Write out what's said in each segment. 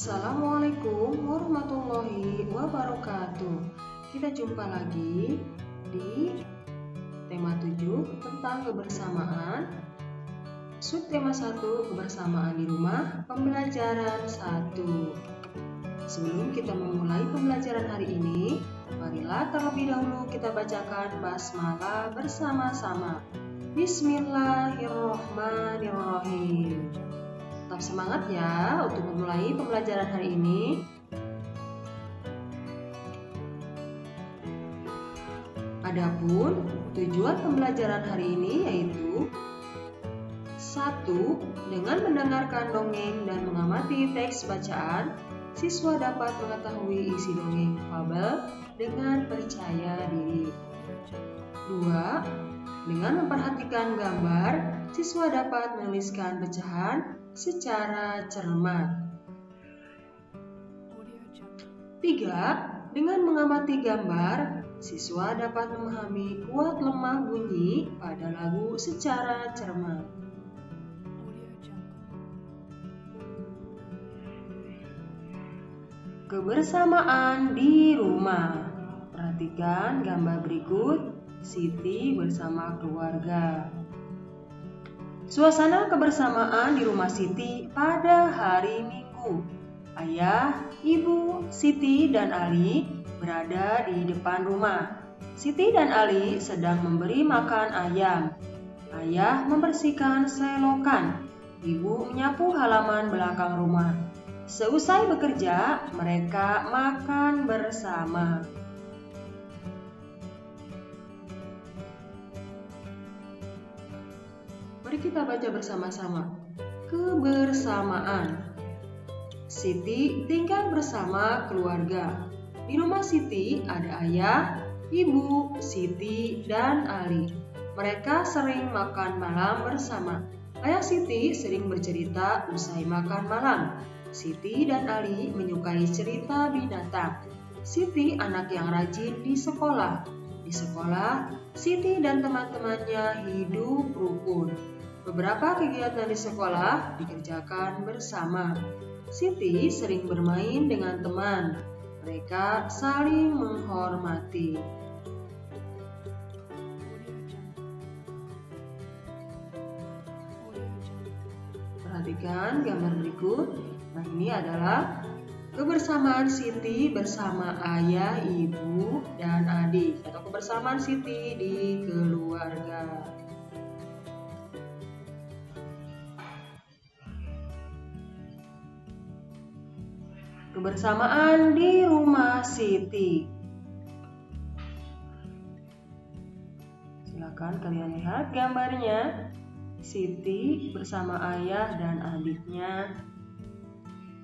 Assalamualaikum warahmatullahi wabarakatuh. Kita jumpa lagi di tema 7 tentang kebersamaan. Subtema 1, kebersamaan di rumah, pembelajaran 1. Sebelum kita memulai pembelajaran hari ini, marilah terlebih dahulu kita bacakan basmalah bersama-sama. Bismillahirrahmanirrahim. Tetap semangat ya untuk memulai pembelajaran hari ini. Adapun tujuan pembelajaran hari ini yaitu 1. Dengan mendengarkan dongeng dan mengamati teks bacaan, siswa dapat mengetahui isi dongeng fabel dengan percaya diri. 2. Dengan memperhatikan gambar, siswa dapat menuliskan pecahan secara cermat. 3. Dengan mengamati gambar, siswa dapat memahami kuat lemah bunyi pada lagu secara cermat. Kebersamaan di rumah. Perhatikan gambar berikut. Siti bersama keluarga. Suasana kebersamaan di rumah Siti pada hari Minggu. Ayah, ibu, Siti dan Ali berada di depan rumah. Siti dan Ali sedang memberi makan ayam. Ayah membersihkan selokan. Ibu menyapu halaman belakang rumah. Seusai bekerja, mereka makan bersama. Mari kita baca bersama-sama. Kebersamaan. Siti tinggal bersama keluarga. Di rumah Siti ada ayah, ibu, Siti, dan Ali. Mereka sering makan malam bersama. Ayah Siti sering bercerita usai makan malam. Siti dan Ali menyukai cerita binatang. Siti anak yang rajin di sekolah. Di sekolah, Siti dan teman-temannya hidup rukun. Beberapa kegiatan di sekolah dikerjakan bersama. Siti sering bermain dengan teman. Mereka saling menghormati. Perhatikan gambar berikut. Nah, ini adalah kebersamaan Siti bersama ayah, ibu, dan adik, atau kebersamaan Siti di keluarga. Kebersamaan di rumah Siti. Silakan kalian lihat gambarnya. Siti bersama ayah dan adiknya.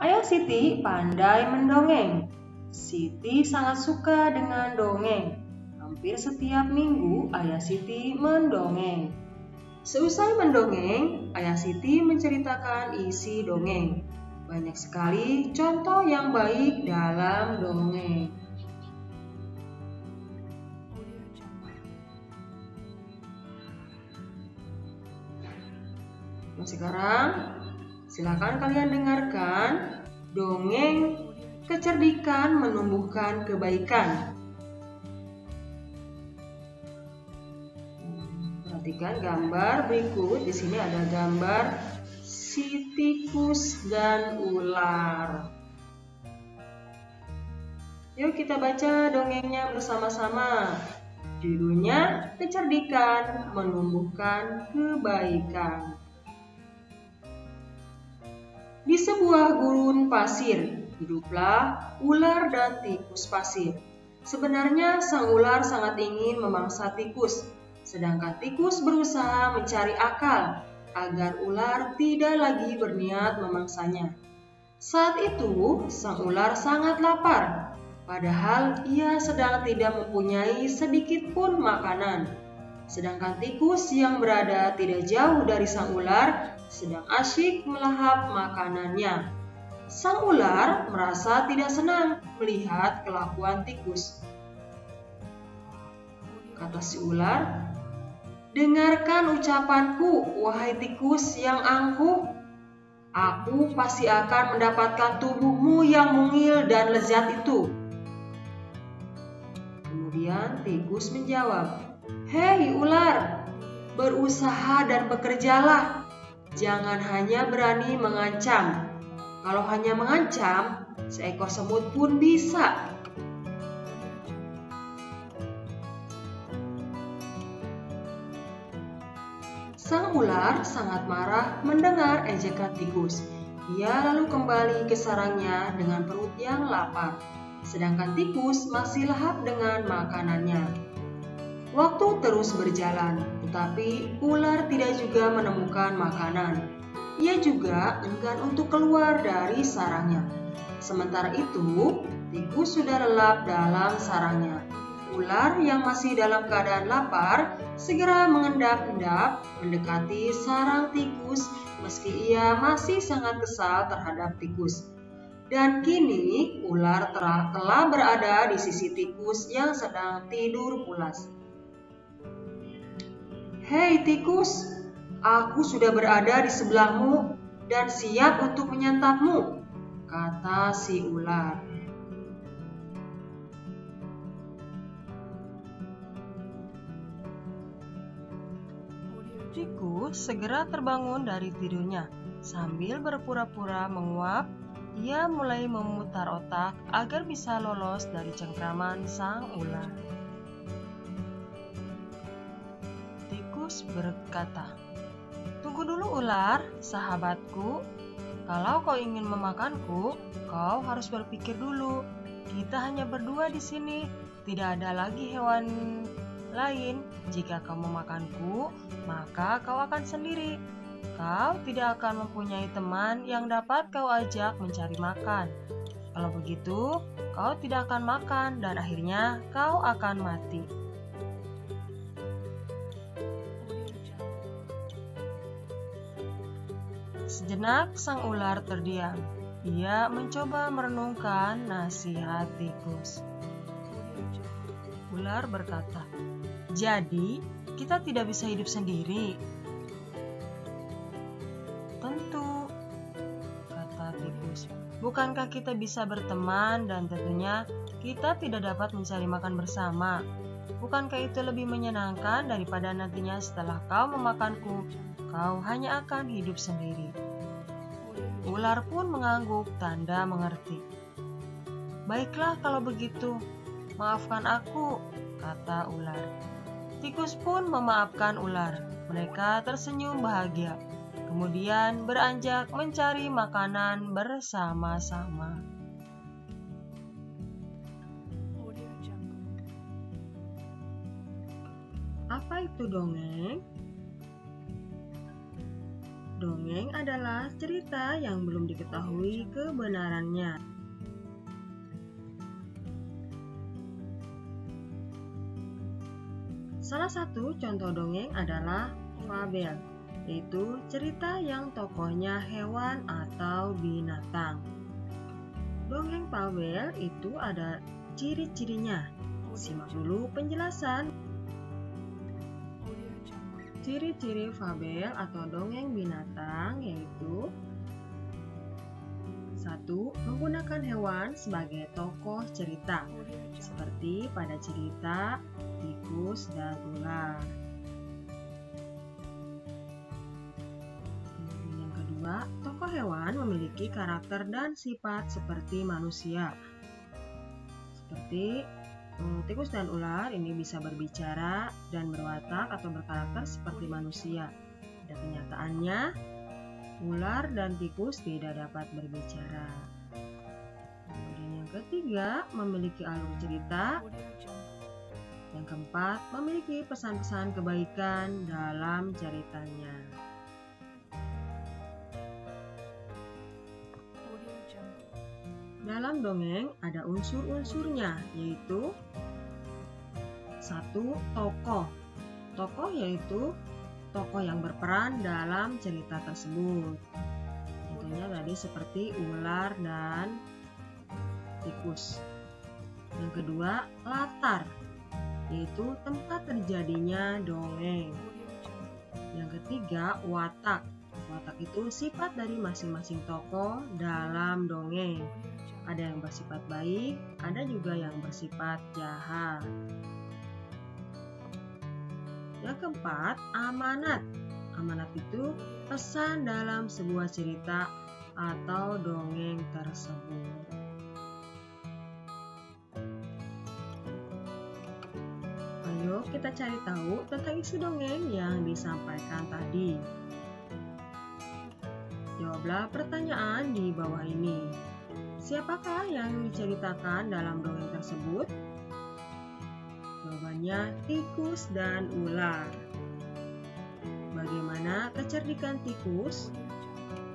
Ayah Siti pandai mendongeng. Siti sangat suka dengan dongeng. Hampir setiap minggu ayah Siti mendongeng. Seusai mendongeng, ayah Siti menceritakan isi dongeng. Banyak sekali contoh yang baik dalam dongeng. Nah, sekarang silakan kalian dengarkan dongeng kecerdikan menumbuhkan kebaikan. Perhatikan gambar berikut. Di sini ada gambar si tikus dan ular. Yuk kita baca dongengnya bersama-sama. Judulnya Kecerdikan Menumbuhkan Kebaikan. Di sebuah gurun pasir, hiduplah ular dan tikus pasir. Sebenarnya sang ular sangat ingin memangsa tikus, sedangkan tikus berusaha mencari akal agar ular tidak lagi berniat memangsanya. Saat itu, sang ular sangat lapar, padahal ia sedang tidak mempunyai sedikit pun makanan. Sedangkan tikus yang berada tidak jauh dari sang ular sedang asyik melahap makanannya. Sang ular merasa tidak senang melihat kelakuan tikus. Kata si ular, "Dengarkan ucapanku, wahai tikus yang angkuh. Aku pasti akan mendapatkan tubuhmu yang mungil dan lezat itu. Kemudian tikus menjawab, "Hei ular, berusaha dan bekerjalah. Jangan hanya berani mengancam. Kalau hanya mengancam, seekor semut pun bisa." Sang ular sangat marah mendengar ejekan tikus. Ia lalu kembali ke sarangnya dengan perut yang lapar, sedangkan tikus masih lahap dengan makanannya. Waktu terus berjalan, tetapi ular tidak juga menemukan makanan. Ia juga enggan untuk keluar dari sarangnya. Sementara itu, tikus sudah lelap dalam sarangnya. Ular yang masih dalam keadaan lapar segera mengendap-endap mendekati sarang tikus meski ia masih sangat kesal terhadap tikus. Dan kini ular telah berada di sisi tikus yang sedang tidur pulas. "Hei tikus, aku sudah berada di sebelahmu dan siap untuk menyantapmu," kata si ular. Tikus segera terbangun dari tidurnya. Sambil berpura-pura menguap, ia mulai memutar otak agar bisa lolos dari cengkraman sang ular. Tikus berkata, "Tunggu dulu ular, sahabatku. Kalau kau ingin memakanku, kau harus berpikir dulu. Kita hanya berdua di sini, tidak ada lagi hewan lain. Jika kau memakanku, maka kau akan sendiri. Kau tidak akan mempunyai teman yang dapat kau ajak mencari makan. Kalau begitu, kau tidak akan makan dan akhirnya kau akan mati." Sejenak sang ular terdiam. Ia mencoba merenungkan nasihat tikus. Ular berkata, "Jadi, kita tidak bisa hidup sendiri?" "Tentu," kata tikus. "Bukankah kita bisa berteman dan tentunya kita tidak dapat mencari makan bersama? Bukankah itu lebih menyenangkan daripada nantinya setelah kau memakanku, kau hanya akan hidup sendiri?" Ular pun mengangguk tanda mengerti. "Baiklah kalau begitu, maafkan aku," kata ular. Tikus pun memaafkan ular. Mereka tersenyum bahagia, kemudian beranjak mencari makanan bersama-sama. Apa itu dongeng? Dongeng adalah cerita yang belum diketahui kebenarannya. Salah satu contoh dongeng adalah fabel, yaitu cerita yang tokohnya hewan atau binatang. Dongeng fabel itu ada ciri-cirinya. Simak dulu penjelasan. Ciri-ciri fabel atau dongeng binatang yaitu: 1. Menggunakan hewan sebagai tokoh cerita, seperti pada cerita tikus dan ular. Yang kedua, tokoh hewan memiliki karakter dan sifat seperti manusia. Seperti tikus dan ular ini bisa berbicara dan berwatak atau berkarakter seperti manusia. Pada kenyataannya, ular dan tikus tidak dapat berbicara. Kemudian yang ketiga, memiliki alur cerita. Yang keempat, memiliki pesan-pesan kebaikan dalam ceritanya. Dalam dongeng ada unsur-unsurnya, yaitu 1. Tokoh. Tokoh yaitu tokoh yang berperan dalam cerita tersebut. Contohnya tadi seperti ular dan tikus. Yang kedua, latar, yaitu tempat terjadinya dongeng. Yang ketiga, watak. Watak itu sifat dari masing-masing tokoh dalam dongeng. Ada yang bersifat baik, ada juga yang bersifat jahat. Yang keempat, amanat. Amanat itu pesan dalam sebuah cerita atau dongeng tersebut. Ayo kita cari tahu tentang isi dongeng yang disampaikan tadi. Jawablah pertanyaan di bawah ini. Siapakah yang diceritakan dalam dongeng tersebut? Jawabannya tikus dan ular. Bagaimana kecerdikan tikus?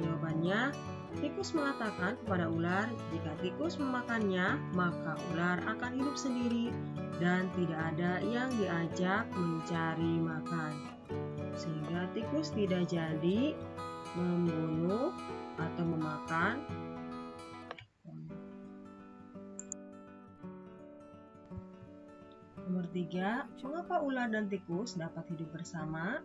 Jawabannya, tikus mengatakan kepada ular, jika tikus memakannya, maka ular akan hidup sendiri dan tidak ada yang diajak mencari makan. Sehingga tikus tidak jadi membunuh atau memakan. Nomor 3, mengapa ular dan tikus dapat hidup bersama?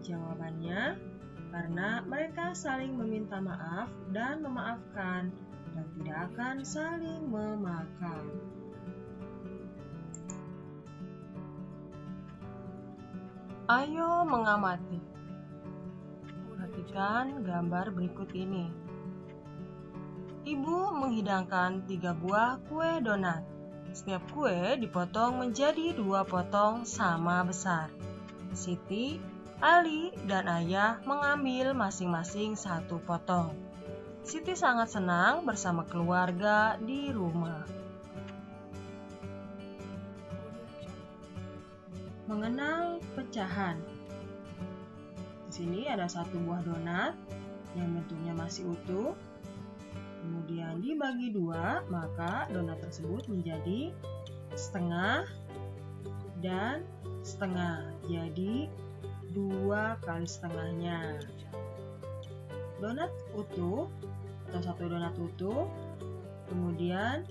Jawabannya, karena mereka saling meminta maaf dan memaafkan dan tidak akan saling memakan. Ayo mengamati. Perhatikan gambar berikut ini. Ibu menghidangkan 3 buah kue donat. Setiap kue dipotong menjadi 2 potong sama besar. Siti, Ali, dan Ayah mengambil masing-masing 1 potong. Siti sangat senang bersama keluarga di rumah. Mengenal pecahan. Di sini ada 1 buah donat yang bentuknya masih utuh. Kemudian dibagi 2, maka donat tersebut menjadi setengah dan setengah. Jadi 2 kali setengahnya. Donat utuh atau 1 donat utuh, kemudian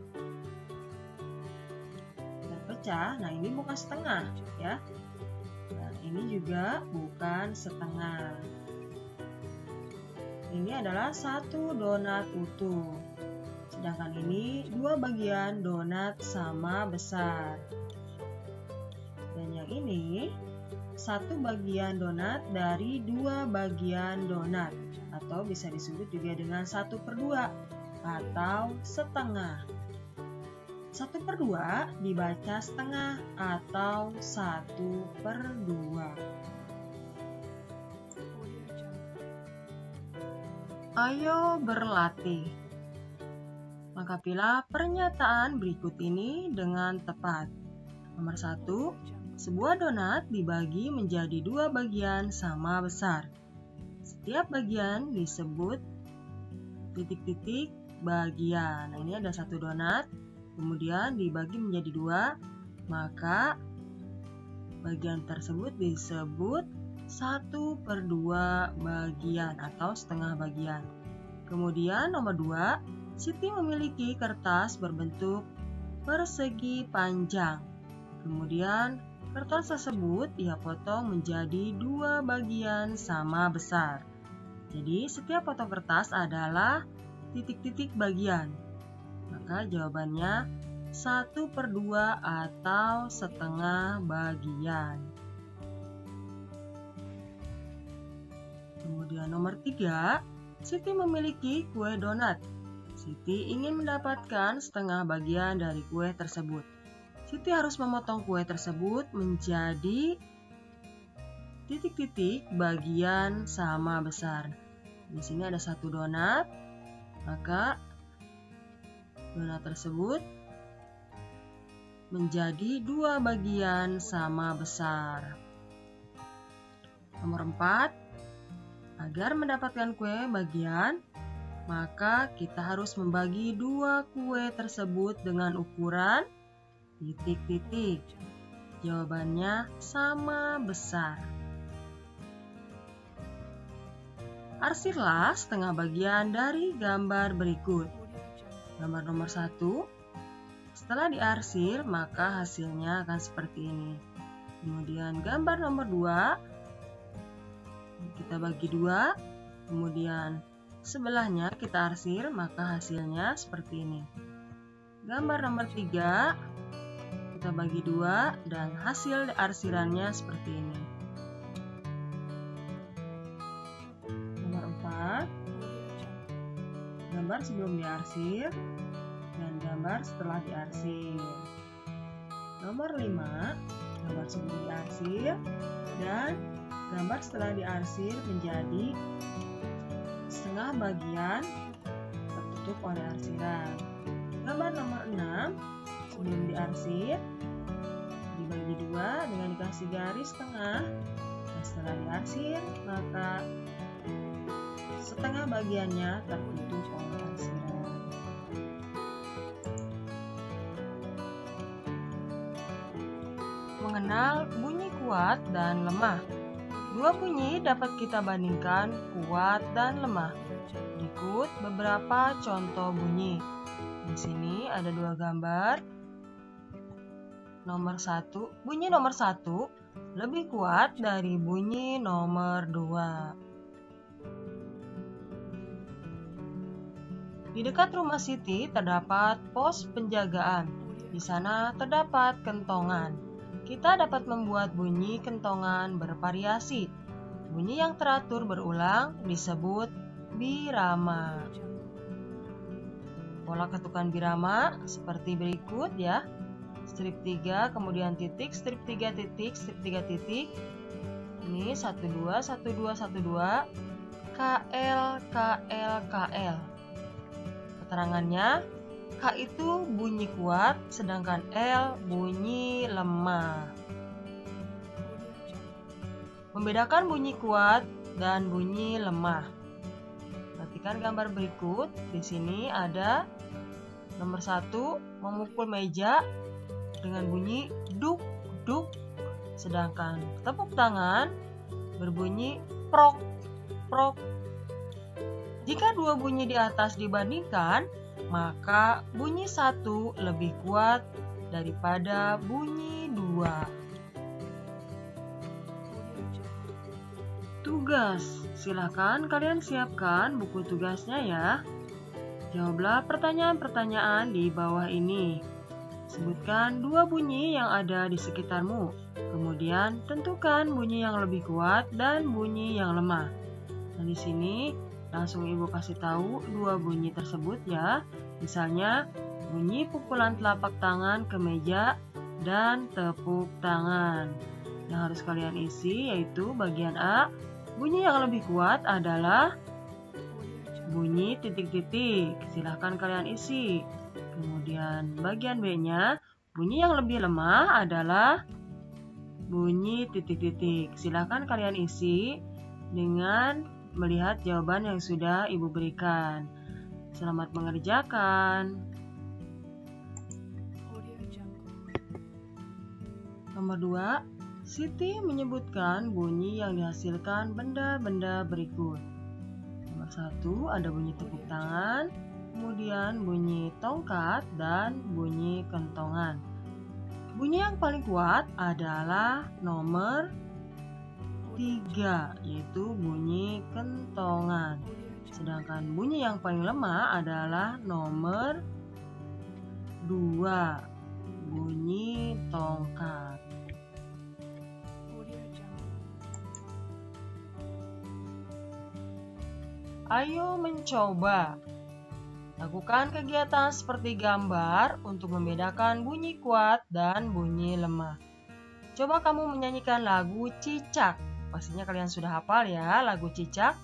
terpecah. Nah, ini bukan setengah ya. Nah, ini juga bukan setengah. Ini adalah 1 donat utuh. Sedangkan ini 2 bagian donat sama besar. Dan yang ini 1 bagian donat dari 2 bagian donat, atau bisa disebut juga dengan 1/2 atau setengah. 1/2 dibaca setengah atau 1/2. Ayo berlatih. Lengkapilah pernyataan berikut ini dengan tepat. Nomor 1, sebuah donat dibagi menjadi 2 bagian sama besar. Setiap bagian disebut titik-titik bagian. Nah, ini ada 1 donat, kemudian dibagi menjadi 2, maka bagian tersebut disebut 1/2 bagian atau setengah bagian. Kemudian nomor 2, Siti memiliki kertas berbentuk persegi panjang. Kemudian kertas tersebut ia potong menjadi 2 bagian sama besar. Jadi setiap potong kertas adalah titik-titik bagian. Maka jawabannya 1/2 atau setengah bagian. Kemudian nomor 3, Siti memiliki kue donat. Siti ingin mendapatkan setengah bagian dari kue tersebut. Siti harus memotong kue tersebut menjadi titik-titik bagian sama besar. Di sini ada 1 donat, maka donat tersebut menjadi 2 bagian sama besar. Nomor 4, agar mendapatkan kue bagian, maka kita harus membagi 2 kue tersebut dengan ukuran titik-titik. Jawabannya sama besar. Arsirlah setengah bagian dari gambar berikut. Gambar nomor 1, setelah diarsir maka hasilnya akan seperti ini. Kemudian gambar nomor 2, Kita bagi 2, kemudian sebelahnya kita arsir, maka hasilnya seperti ini. Gambar nomor 3 kita bagi 2 dan hasil arsirannya seperti ini. Nomor 4, gambar sebelum diarsir dan gambar setelah diarsir. Nomor 5, gambar sebelum diarsir dan gambar setelah diarsir menjadi setengah bagian tertutup oleh arsiran. Gambar nomor 6, sebelum diarsir dibagi 2 dengan dikasih garis tengah. Dan setelah diarsir, maka setengah bagiannya tertutup oleh arsiran. Mengenal bunyi kuat dan lemah. Dua bunyi dapat kita bandingkan kuat dan lemah. Berikut beberapa contoh bunyi. Di sini ada 2 gambar. Bunyi nomor 1 lebih kuat dari bunyi nomor 2. Di dekat rumah Siti terdapat pos penjagaan. Di sana terdapat kentongan. Kita dapat membuat bunyi kentongan bervariasi. Bunyi yang teratur berulang disebut birama. Pola ketukan birama seperti berikut ya. Strip 3, kemudian titik, strip 3 titik, strip 3 titik. Ini 1 2 1 2 1 2 KL KL KL. Keterangannya, K itu bunyi kuat, sedangkan L bunyi lemah. Membedakan bunyi kuat dan bunyi lemah. Perhatikan gambar berikut. Di sini ada nomor 1 memukul meja dengan bunyi duk duk, sedangkan tepuk tangan berbunyi prok prok. Jika 2 bunyi di atas dibandingkan, maka bunyi 1 lebih kuat daripada bunyi 2. Tugas, silakan kalian siapkan buku tugasnya ya. Jawablah pertanyaan-pertanyaan di bawah ini. Sebutkan 2 bunyi yang ada di sekitarmu. Kemudian tentukan bunyi yang lebih kuat dan bunyi yang lemah. Dan di sini langsung Ibu kasih tahu 2 bunyi tersebut ya. Misalnya bunyi pukulan telapak tangan ke meja dan tepuk tangan. Yang harus kalian isi yaitu bagian A. Bunyi yang lebih kuat adalah bunyi titik-titik. Silahkan kalian isi. Kemudian bagian B-nya, bunyi yang lebih lemah adalah bunyi titik-titik. Silahkan kalian isi dengan melihat jawaban yang sudah Ibu berikan. Selamat mengerjakan. Nomor 2, Siti menyebutkan bunyi yang dihasilkan benda-benda berikut. Nomor 1 ada bunyi tepuk tangan, kemudian bunyi tongkat dan bunyi kentongan. Bunyi yang paling kuat adalah nomor 3, yaitu bunyi kentongan. Sedangkan bunyi yang paling lemah adalah nomor 2, bunyi tongkat. Ayo mencoba. Lakukan kegiatan seperti gambar untuk membedakan bunyi kuat dan bunyi lemah. Coba kamu menyanyikan lagu Cicak. Pastinya kalian sudah hafal ya lagu Cicak.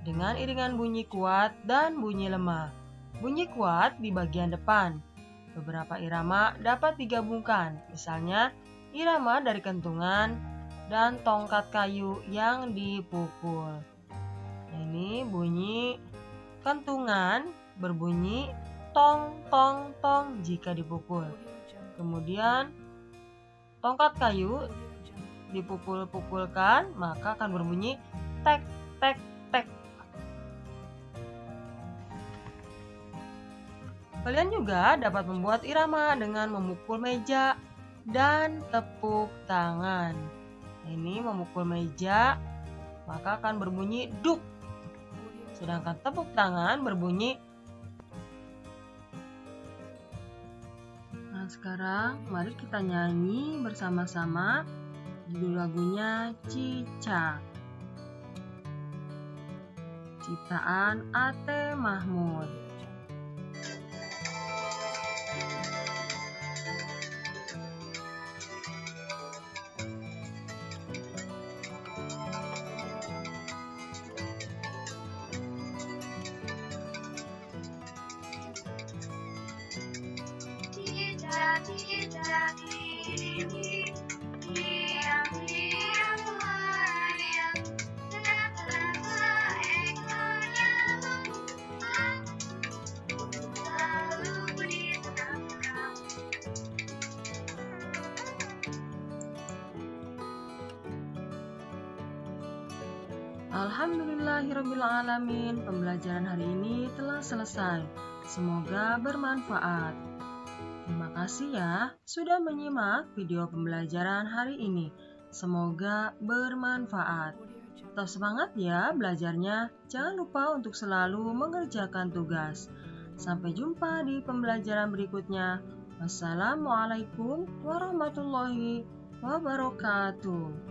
Dengan iringan bunyi kuat dan bunyi lemah. Bunyi kuat di bagian depan. Beberapa irama dapat digabungkan. Misalnya irama dari kentungan dan tongkat kayu yang dipukul. Ini bunyi kentungan berbunyi tong tong tong jika dipukul. Kemudian tongkat kayu dipukul-pukulkan maka akan berbunyi tek tek tek. Kalian juga dapat membuat irama dengan memukul meja dan tepuk tangan. Ini memukul meja maka akan berbunyi duk. Sedangkan tepuk tangan berbunyi. Nah, sekarang mari kita nyanyi bersama-sama. Judul lagunya Cicak. Ciptaan A.T. Mahmud. Alhamdulillahirrabbilalamin, pembelajaran hari ini telah selesai. Semoga bermanfaat. Terima kasih ya sudah menyimak video pembelajaran hari ini. Semoga bermanfaat. Tetap semangat ya belajarnya. Jangan lupa untuk selalu mengerjakan tugas. Sampai jumpa di pembelajaran berikutnya. Wassalamualaikum warahmatullahi wabarakatuh.